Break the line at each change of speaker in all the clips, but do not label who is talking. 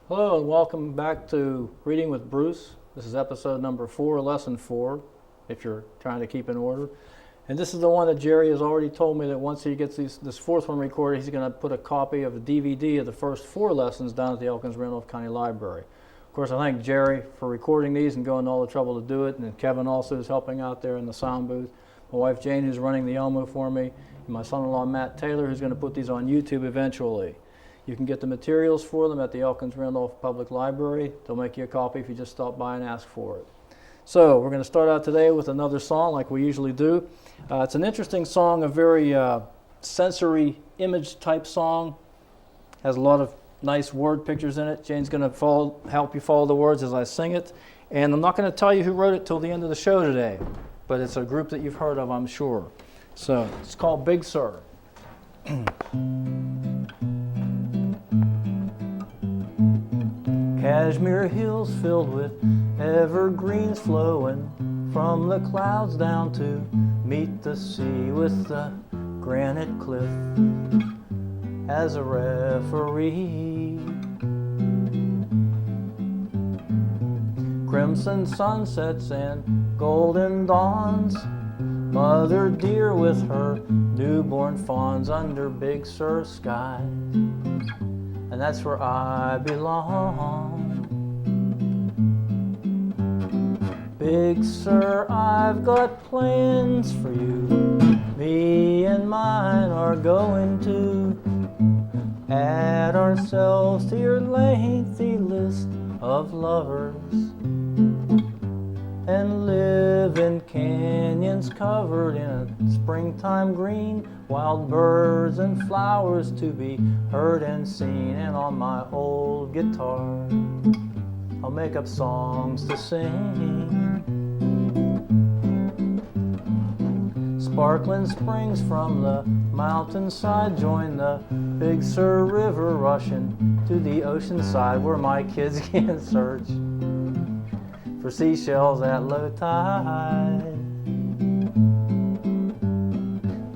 Hello and welcome back to Reading with Bruce. This is episode number 4, lesson 4, if you're trying to keep in order. And this is the one that Jerry has already told me that once he gets this fourth one recorded, he's going to put a copy of the DVD of the first 4 lessons down at the Elkins-Randolph County Library. Of course, I thank Jerry for recording these and going to all the trouble to do it, and then Kevin also is helping out there in the sound booth. My wife Jane, who's running the Elmo for me, and my son-in-law Matt Taylor, who's going to put these on YouTube eventually. You can get the materials for them at the Elkins-Randolph Public Library. They'll make you a copy if you just stop by and ask for it. So we're going to start out today with another song like we usually do. It's an interesting song, a very sensory image type song. Has a lot of nice word pictures in it. Jane's going to help you follow the words as I sing it. And I'm not going to tell you who wrote it till the end of the show today, but it's a group that you've heard of, I'm sure. So it's called Big Sur. Cashmere hills filled with evergreens flowing from the clouds down to meet the sea with the granite cliff as a referee. Crimson sunsets and golden dawns, mother deer with her newborn fawns under Big Sur skies. And that's where I belong. Big Sur, I've got plans for you. Me and mine are going to add ourselves to your lengthy list of lovers and live in canyons covered in a springtime green, wild birds and flowers to be heard and seen. And on my old guitar I'll make up songs to sing. Sparkling springs from the mountainside join the Big Sur River rushing to the ocean side where my kids can search for seashells at low tide.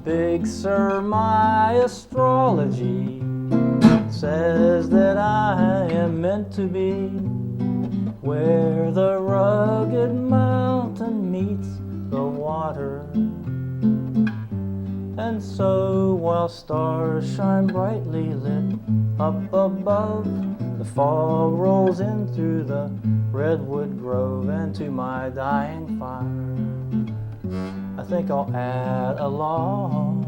Big Sur, my astrology says that I am meant to be where the rugged mountain meets the water. And so while stars shine brightly lit up above, the fog rolls in through the redwood grove, and to my dying fire I think I'll add a log.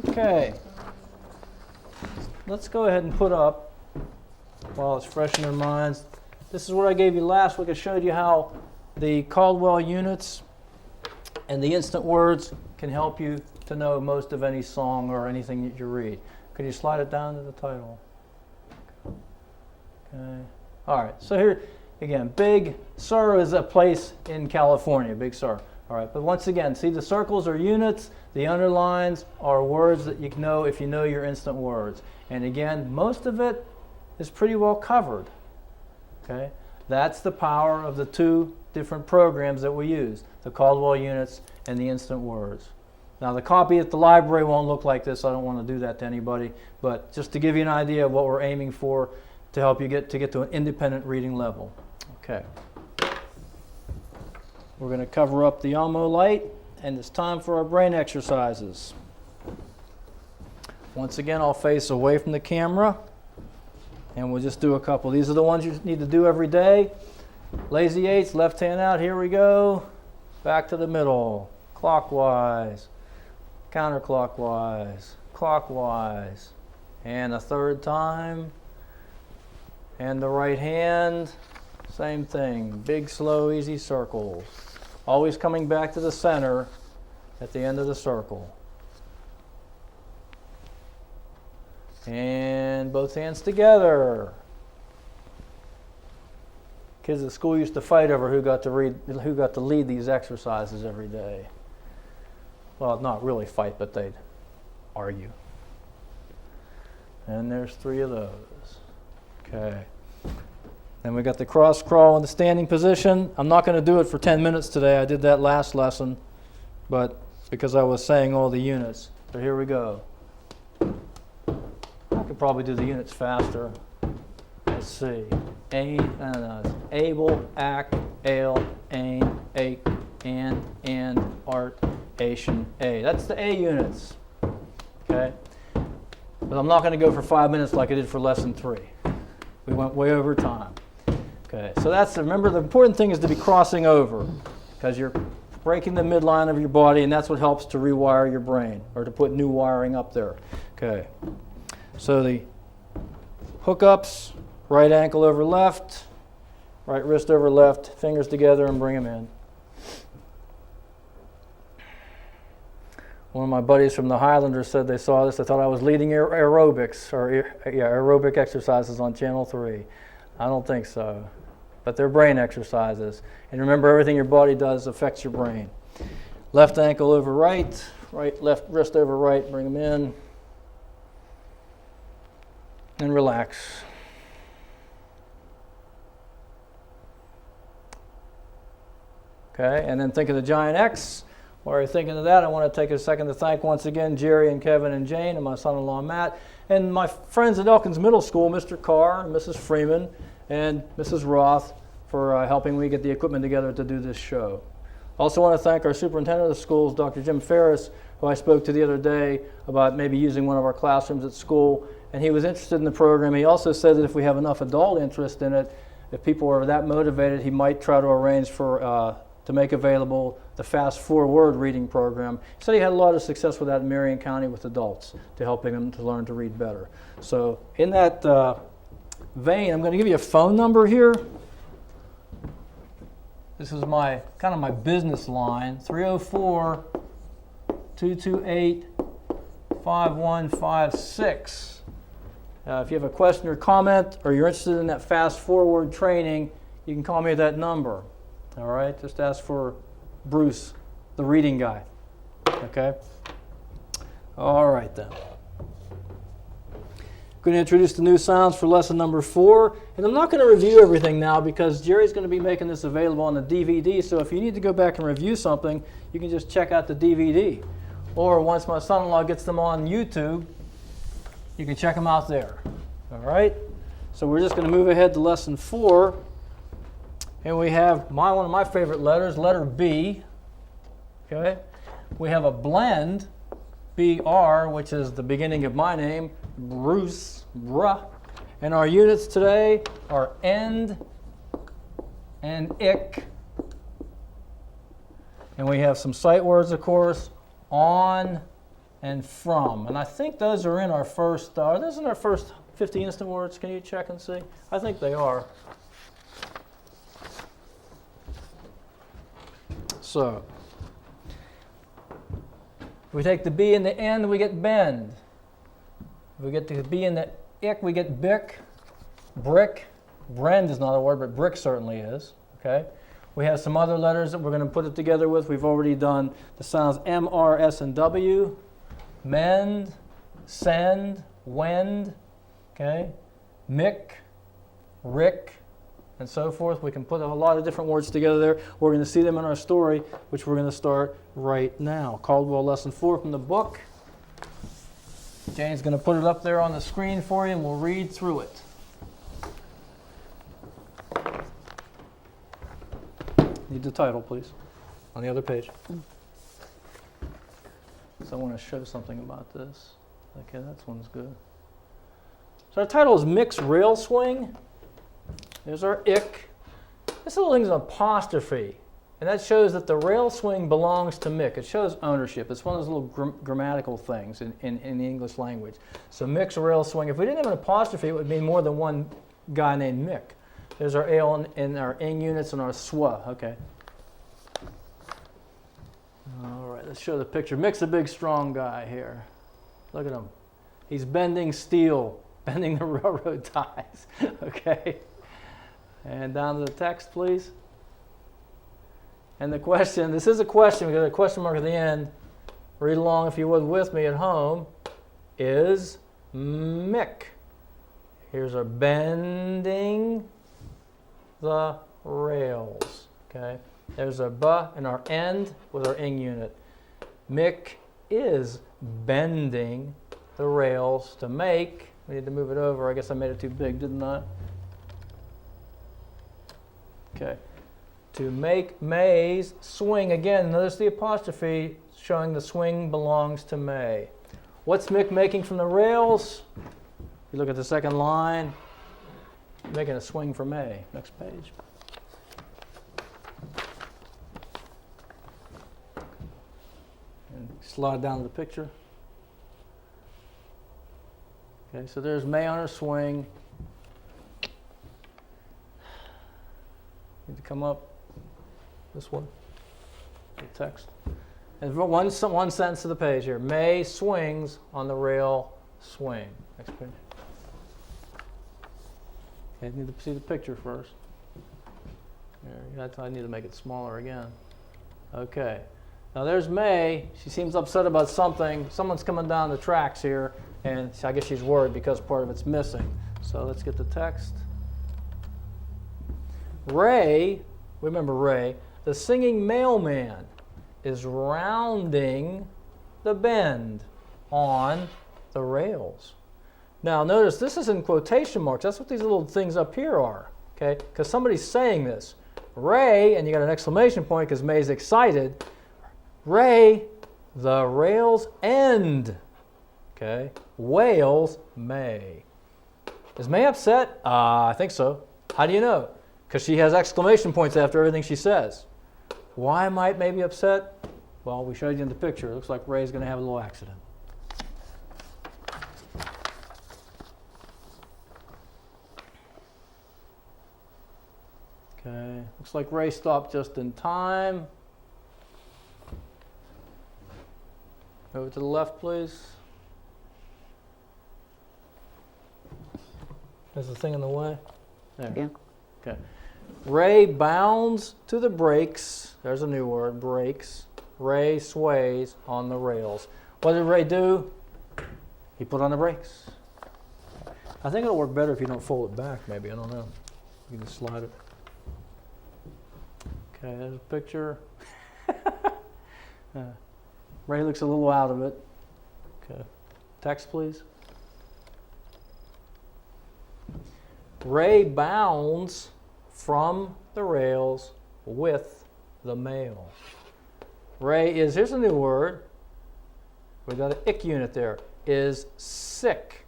Okay, let's go ahead and put up, while it's fresh in their minds, this is what I gave you last week. I showed you how the Caldwell units and the instant words can help you to know most of any song or anything that you read. Could you slide it down to the title? Okay. All right, so here again, Big Sur is a place in California, Big Sur. All right, but once again, see the circles are units, the underlines are words that you know if you know your instant words. And again, most of it is pretty well covered. Okay, that's the power of the 2 different programs that we use, the Caldwell units and the instant words. Now the copy at the library won't look like this. I don't want to do that to anybody, but just to give you an idea of what we're aiming for to help you get to an independent reading level. Okay. We're going to cover up the Elmo light, and it's time for our brain exercises. Once again, I'll face away from the camera, and we'll just do a couple. These are the ones you need to do every day. Lazy 8s, left hand out, here we go. Back to the middle, clockwise, counterclockwise, clockwise, and a third time. And the right hand, same thing, big, slow, easy circles. Always coming back to the center at the end of the circle. And both hands together. Kids at school used to fight over who got to lead these exercises every day. Well, not really fight, but they'd argue. And there's 3 of those. Okay. Then we got the cross crawl in the standing position. I'm not going to do it for 10 minutes today. I did that last lesson. But because I was saying all the units. So here we go. I could probably do the units faster. Let's see. Able, act, ale, ain, ake, and, art, ation, a. That's the A units. Okay? But I'm not going to go for 5 minutes like I did for lesson 3. We went way over time. Okay, so remember the important thing is to be crossing over because you're breaking the midline of your body, and that's what helps to rewire your brain or to put new wiring up there. Okay, so the hookups, right ankle over left, right wrist over left, fingers together and bring them in. One of my buddies from the Highlanders said they saw this. They thought I was leading aerobics or aerobic exercises on Channel 3. I don't think so. But they're brain exercises. And remember, everything your body does affects your brain. Left ankle over right, left wrist over right, bring them in. And relax. Okay, and then think of the giant X. While you're thinking of that, I want to take a second to thank once again Jerry and Kevin and Jane and my son-in-law Matt and my friends at Elkins Middle School, Mr. Carr, Mrs. Freeman, and Mrs. Roth for helping me get the equipment together to do this show. Also want to thank our superintendent of the schools, Dr. Jim Ferris, who I spoke to the other day about maybe using one of our classrooms at school, and he was interested in the program. He also said that if we have enough adult interest in it, if people are that motivated, he might try to arrange for to make available the Fast 4-Word reading program. He said he had a lot of success with that in Marion County with adults to helping them to learn to read better. So in that vein, I'm going to give you a phone number here. This is my kind of my business line, 304-228-5156. If you have a question or comment or you're interested in that Fast 4-Word training, you can call me at that number. All right, just ask for Bruce, the reading guy. Okay? All right then. Going to introduce the new sounds for lesson number 4. And I'm not going to review everything now because Jerry's going to be making this available on the DVD. So if you need to go back and review something, you can just check out the DVD. Or once my son-in-law gets them on YouTube, you can check them out there. All right? So we're just going to move ahead to lesson 4. And we have one of my favorite letters, letter B. Okay? We have a blend, BR, which is the beginning of my name, Bruce, bruh. And our units today are end and ick. And we have some sight words, of course, on and from. And I think those are in our first, are those in our first 50 instant words? Can you check and see? I think they are. So, if we take the B and the N, we get bend. If we get the B and the ick, we get bick, brick. Brend is not a word, but brick certainly is. Okay. We have some other letters that we're going to put it together with. We've already done the sounds M, R, S, and W. Mend, send, wend. Okay. Mick, rick, and so forth. We can put a lot of different words together there. We're going to see them in our story, which we're going to start right now. Caldwell Lesson 4 from the book. Jane's going to put it up there on the screen for you, and we'll read through it. Need the title, please, on the other page. So I want to show something about this. Okay, that one's good. So our title is Mixed Rail Swing. There's our ick. This little thing's an apostrophe, and that shows that the rail swing belongs to Mick. It shows ownership. It's one of those little grammatical things in the English language. So mixed rail swing. If we didn't have an apostrophe, it would mean more than one guy named Mick. There's our ale and our ing units and our swa. Okay. All right, let's show the picture. Mick's a big, strong guy here. Look at him. He's bending steel, bending the railroad ties. Okay. And down to the text, please. And the question, this is a question, we've got a question mark at the end. Read along if you would with me at home. Is Mick. Here's our bending the rails. Okay. There's our ba and our end with our ing unit. Mick is bending the rails to make, we need to move it over, I guess I made it too big, didn't I? Okay. To make May's swing, again, notice the apostrophe showing the swing belongs to May. What's Mick making from the rails? You look at the second line, making a swing for May. Next page. And slide down to the picture. Okay, so there's May on her swing. Need to come up. This one, the text. And one sentence to the page here. May swings on the rail swing. Next page. Okay, I need to see the picture first. There, I need to make it smaller again. Okay. Now there's May. She seems upset about something. Someone's coming down the tracks here, and I guess she's worried because part of it's missing. So let's get the text. Ray, remember Ray, the singing mailman is rounding the bend on the rails. Now notice this is in quotation marks. That's what these little things up here are, okay? Because somebody's saying this. Ray, and you got an exclamation point because May's excited. Ray, the rails end, okay? Wails May. Is May upset? I think so. How do you know? Because she has exclamation points after everything she says. Why might May be upset? Well, we showed you in the picture. It looks like Ray's going to have a little accident. Okay, looks like Ray stopped just in time. Over to the left, please. There's the thing in the way. There.
Yeah.
Okay. Ray bounds to the brakes. There's a new word, brakes. Ray sways on the rails. What did Ray do? He put on the brakes. I think it'll work better if you don't fold it back, maybe. I don't know. You can just slide it. Okay, there's a picture. Ray looks a little out of it. Okay. Text, please. Ray bounds from the rails with the mail. Ray is, here's a new word. We got an ick unit there. Is sick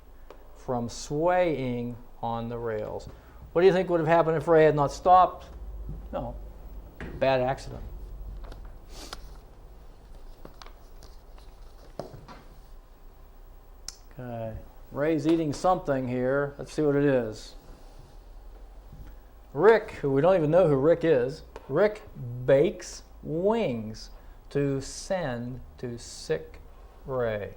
from swaying on the rails. What do you think would have happened if Ray had not stopped? No. Bad accident. Okay. Ray's eating something here. Let's see what it is. Rick, who we don't even know who Rick is, Rick bakes wings to send to sick Ray.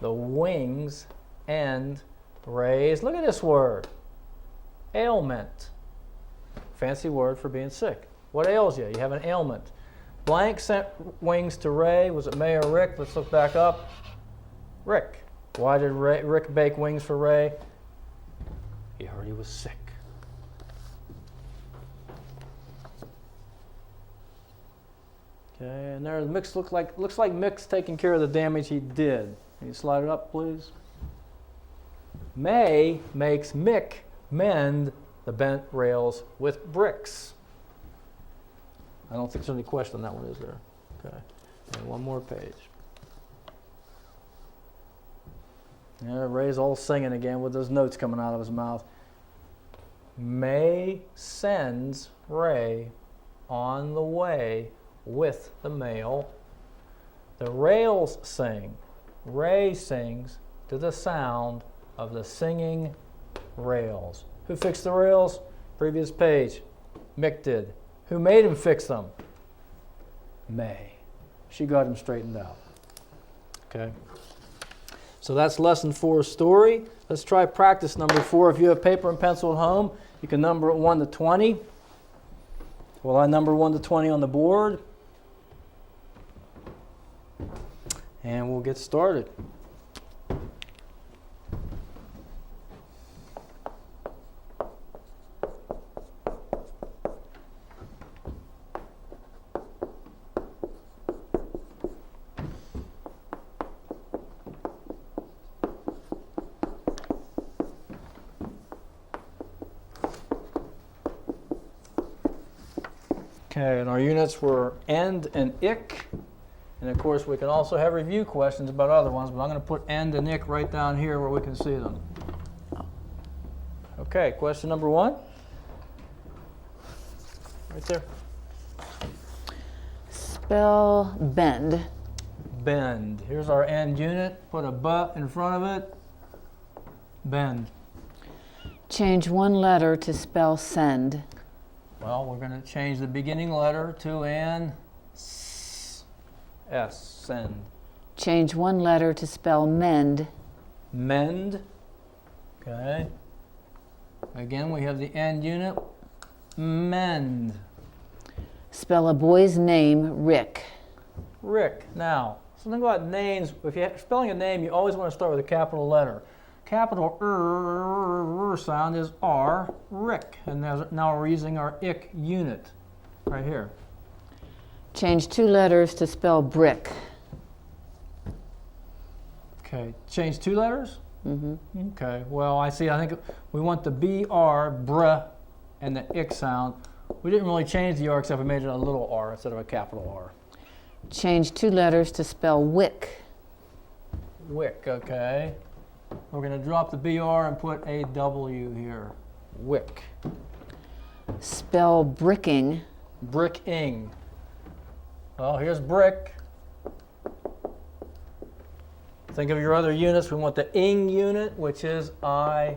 The wings end Ray's, look at this word, ailment. Fancy word for being sick. What ails you? You have an ailment. Blank sent wings to Ray. Was it May or Rick? Let's look back up. Rick. Why did Rick bake wings for Ray? He heard he was sick. Okay, and there Mick's looks like Mick's taking care of the damage he did. Can you slide it up, please? May makes Mick mend the bent rails with bricks. I don't think there's any question on that one, is there? Okay. And one more page. Yeah, Ray's all singing again with those notes coming out of his mouth. May sends Ray on the way with the mail. The rails sing. Ray sings to the sound of the singing rails. Who fixed the rails? Previous page. Mick did. Who made him fix them? May. She got him straightened out. Okay. So that's lesson 4 story. Let's try practice number 4. If you have paper and pencil at home, you can number it 1 to 20. Well, I number 1 to 20 on the board. And we'll get started. Okay, and our units were end and ick. And of course, we can also have review questions about other ones, but I'm going to put end and ick right down here where we can see them. Okay, question number 1. Right there.
Spell bend.
Bend. Here's our end unit. Put a B in front of it. Bend.
Change one letter to spell send.
Well, we're going to change the beginning letter to an S. Send.
Change one letter to spell mend.
Mend. Okay. Again, we have the end unit. Mend.
Spell a boy's name Rick.
Rick. Now, something about names. If you're spelling a name, you always want to start with a capital letter. Capital R sound is R, Rick. And now we're using our ick unit right here.
Change 2 letters to spell brick.
Okay, change 2 letters?
Mm-hmm.
Okay, well, I think we want the BR, br, and the ick sound. We didn't really change the R except we made it a little r instead of a capital R.
Change 2 letters to spell wick.
Wick, okay. We're going to drop the BR and put a W here. Wick.
Spell bricking.
Bricking. Well, here's brick. Think of your other units. We want the ing unit, which is I-N-G.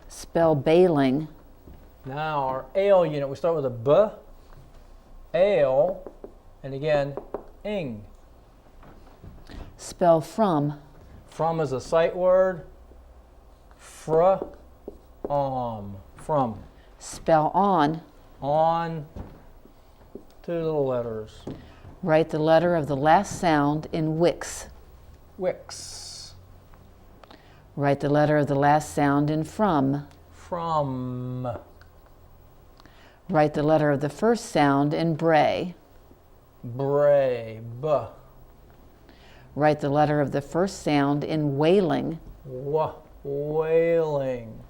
Spell bailing.
Now our ale unit, we start with a B, ale, and again, ing.
Spell from.
From is a sight word. From.
Spell on.
On. 2 little letters.
Write the letter of the last sound in wicks.
Wicks.
Write the letter of the last sound in from.
From.
Write the letter of the first sound in bray.
Bray. B.
Write the letter of the first sound in wailing.
Wailing.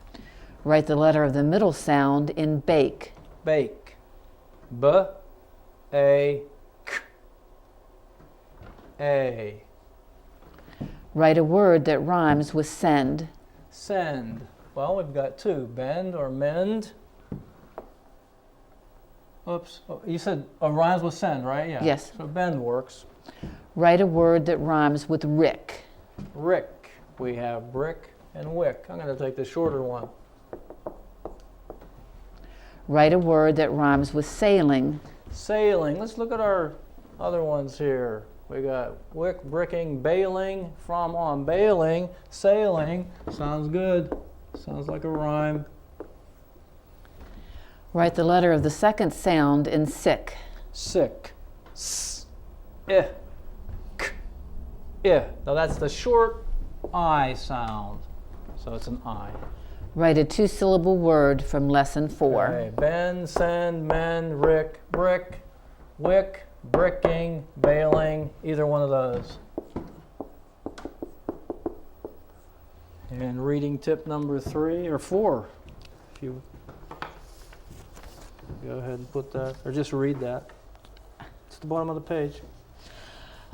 Write the letter of the middle sound in bake.
Bake. B. A. K. A.
Write a word that rhymes with send.
Send. Well, we've got 2. Bend or mend. Oops. Oh, you said rhymes with send, right? Yeah.
Yes.
So bend works.
Write a word that rhymes with rick.
Rick. We have brick and wick. I'm going to take the shorter one.
Write a word that rhymes with sailing.
Sailing. Let's look at our other ones here. We got wick, bricking, bailing, from, on, bailing, sailing. Sounds good. Sounds like a rhyme.
Write the letter of the second sound in sick.
Sick. S. I. K. I. Now that's the short I sound. So it's an I.
Write a 2-syllable word from lesson 4.
Okay. Bend, send, mend, rick, brick, wick, bricking, bailing, either one of those. And reading tip number 3 or 4. If you go ahead and put that, or just read that. It's at the bottom of the page.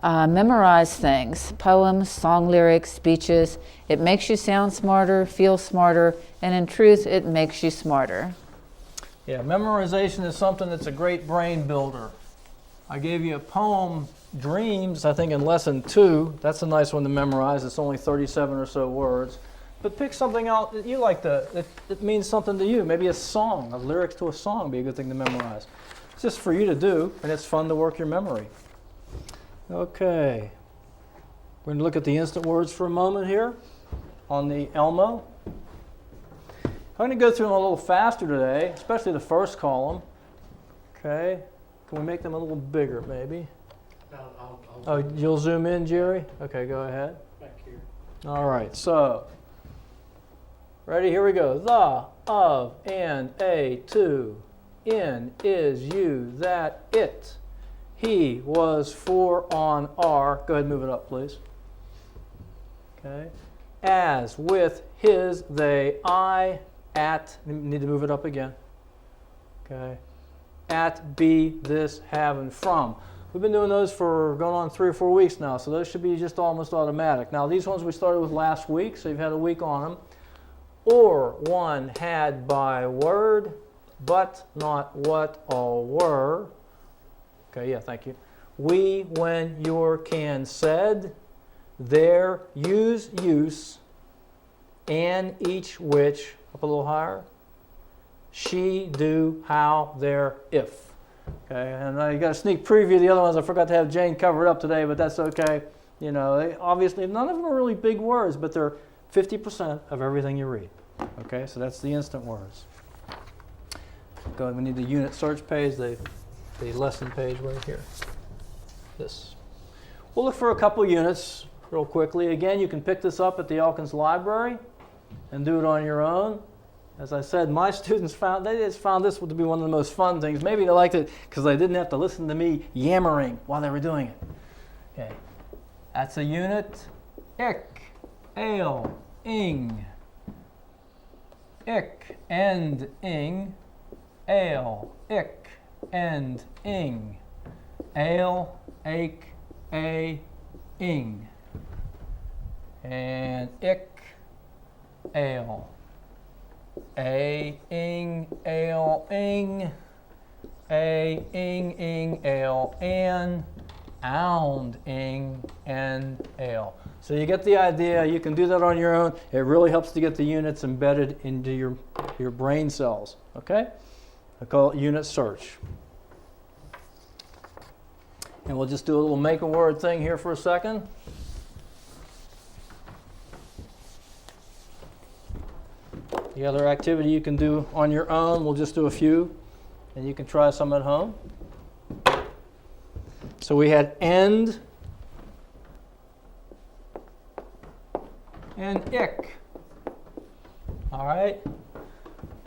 Memorize things, poems, song lyrics, speeches. It makes you sound smarter, feel smarter, and in truth, it makes you smarter.
Yeah, memorization is something that's a great brain builder. I gave you a poem, Dreams, I think in lesson 2. That's a nice one to memorize. It's only 37 or so words. But pick something out that you like that means something to you. Maybe a song, a lyrics to a song would be a good thing to memorize. It's just for you to do, and it's fun to work your memory. Okay. We're going to look at the instant words for a moment here on the Elmo. I'm going to go through them a little faster today, especially the first column. Okay. Can we make them a little bigger, maybe? Oh, you'll zoom in, Jerry? Okay, go ahead.
Back here.
All right, so, ready? Here we go. The, of, and, a, to, in, is, you, that, it. He, was, for, on, are. Go ahead and move it up, please. Okay. As, with, his, they, I, at. You need to move it up again. Okay. At, be, this, have, and from. We've been doing those for going on 3 or 4 weeks now, so those should be just almost automatic. Now, these ones we started with last week, so you've had a week on them. Or, one, had by word, but not what, all were. Okay, yeah, thank you. We, when, your, can, said. There, use, use. And, each, which. Up a little higher. She, do, how, there, if. Okay, and you got a sneak preview of the other ones. I forgot to have Jane cover it up today, but that's okay. You know, obviously none of them are really big words, but they're 50% of everything you read. Okay, so that's the instant words. Go. We need the unit search page, the lesson page right here. This. We'll look for a couple units real quickly. Again, you can pick this up at the Elkins Library and do it on your own. As I said, my students found this to be one of the most fun things. Maybe they liked it because they didn't have to listen to me yammering while they were doing it. Okay, that's a unit. Ik, ale, ing. Ik, and, ing. Ale, ik, and, ing. Ale, ake, a, ing. And ik, ale. A, ing, ale, ing. A, ing, ale, an. Ound, ing, and ale. So you get the idea. You can do that on your own. It really helps to get the units embedded into your brain cells. Okay? I call it unit search. And we'll just do a little make a word thing here for a second. The other activity you can do on your own, we'll just do a few, and you can try some at home. So we had end and ick. All right?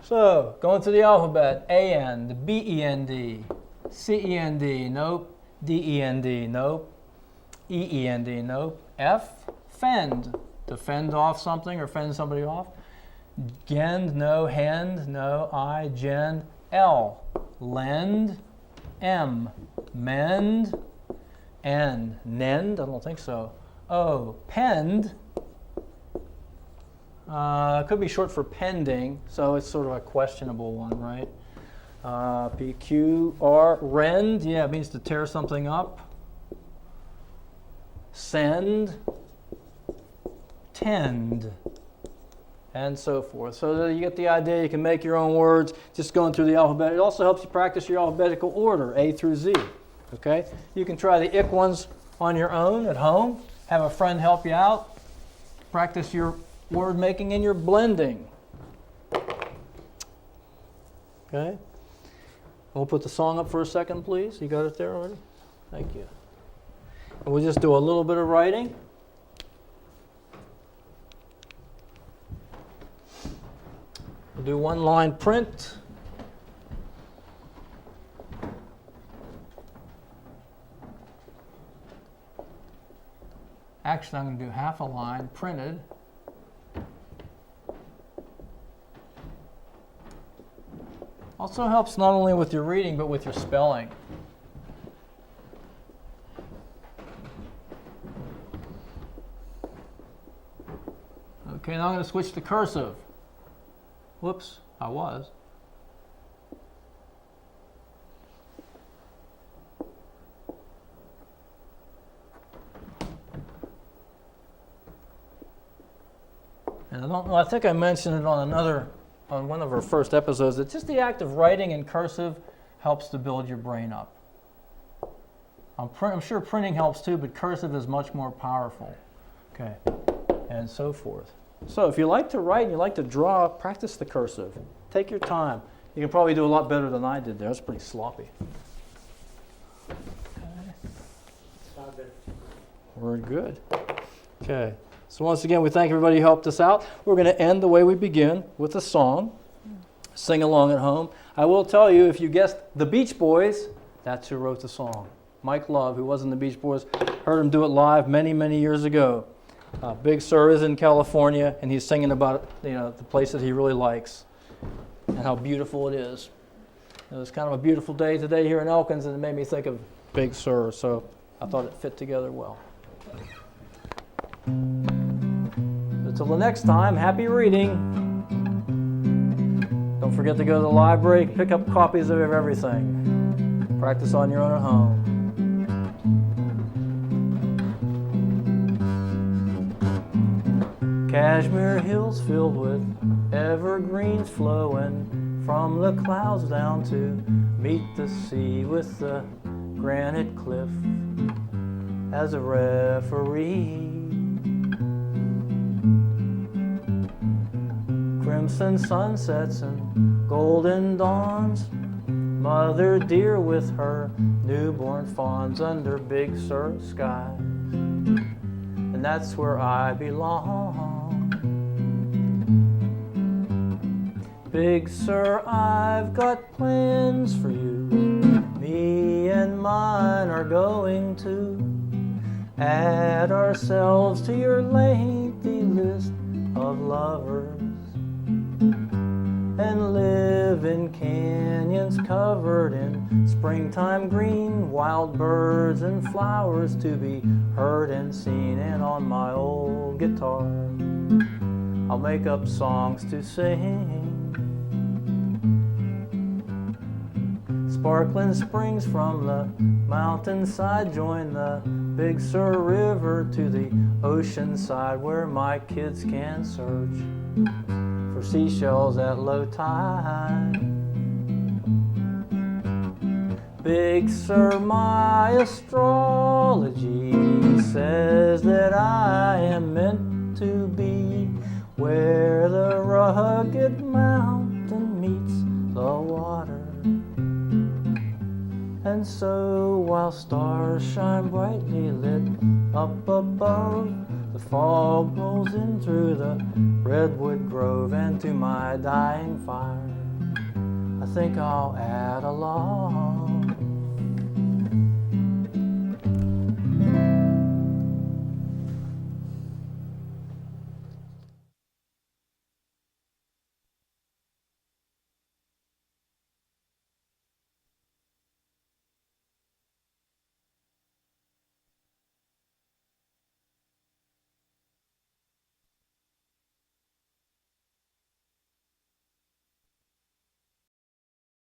So going through the alphabet, A-N, B-E-N-D, C-E-N-D, nope. D-E-N-D, nope. E-E-N-D, nope. F, fend, to fend off something or fend somebody off. Gend, no. Hend, no. I, gend. L, lend. M, mend. N, nend, I don't think so. O, pend. Could be short for pending, so it's sort of a questionable one, right? P, Q, R, rend, yeah, it means to tear something up. Send, tend, and so forth. So that you get the idea, you can make your own words just going through the alphabet. It also helps you practice your alphabetical order, A through Z. Okay? You can try the ick ones on your own at home. Have a friend help you out. Practice your word making and your blending. Okay? We'll put the song up for a second, please. You got it there already? Thank you. And we'll just do a little bit of writing. We'll do one line print. Actually, I'm going to do half a line printed. Also helps not only with your reading, but with your spelling. Okay, now I'm going to switch to cursive. Whoops, I was. And I don't know, I think I mentioned it on one of our first episodes, that just the act of writing in cursive helps to build your brain up. I'm sure printing helps too, but cursive is much more powerful. Okay, and so forth. So if you like to write and you like to draw, practice the cursive. Take your time. You can probably do a lot better than I did there. That's pretty sloppy. Okay. We're good. Okay. So once again, we thank everybody who helped us out. We're going to end the way we begin with a song. Sing along at home. I will tell you, if you guessed the Beach Boys, that's who wrote the song. Mike Love, who was in the Beach Boys, heard him do it live many, many years ago. Big Sur is in California, and he's singing about the place that he really likes and how beautiful it is. It was kind of a beautiful day today here in Elkins, and it made me think of Big Sur, so I thought it fit together well. Until the next time, happy reading. Don't forget to go to the library, pick up copies of everything. Practice on your own at home. Cashmere hills filled with evergreens flowing from the clouds down to meet the sea with the granite cliff as a referee. Crimson sunsets and golden dawns, mother dear with her newborn fawns under Big Sur skies, and that's where I belong. Big Sur, I've got plans for you. Me and mine are going to add ourselves to your lengthy list of lovers and live in canyons covered in springtime green, wild birds and flowers to be heard and seen. And on my old guitar I'll make up songs to sing. Sparkling springs from the mountainside join the Big Sur River to the ocean side, where my kids can search for seashells at low tide. Big Sur, my astrology says that I am meant to be where the rugged mountain meets the water. And so while stars shine brightly lit up above, the fog rolls in through the redwood grove, and to my dying fire I think I'll add a log.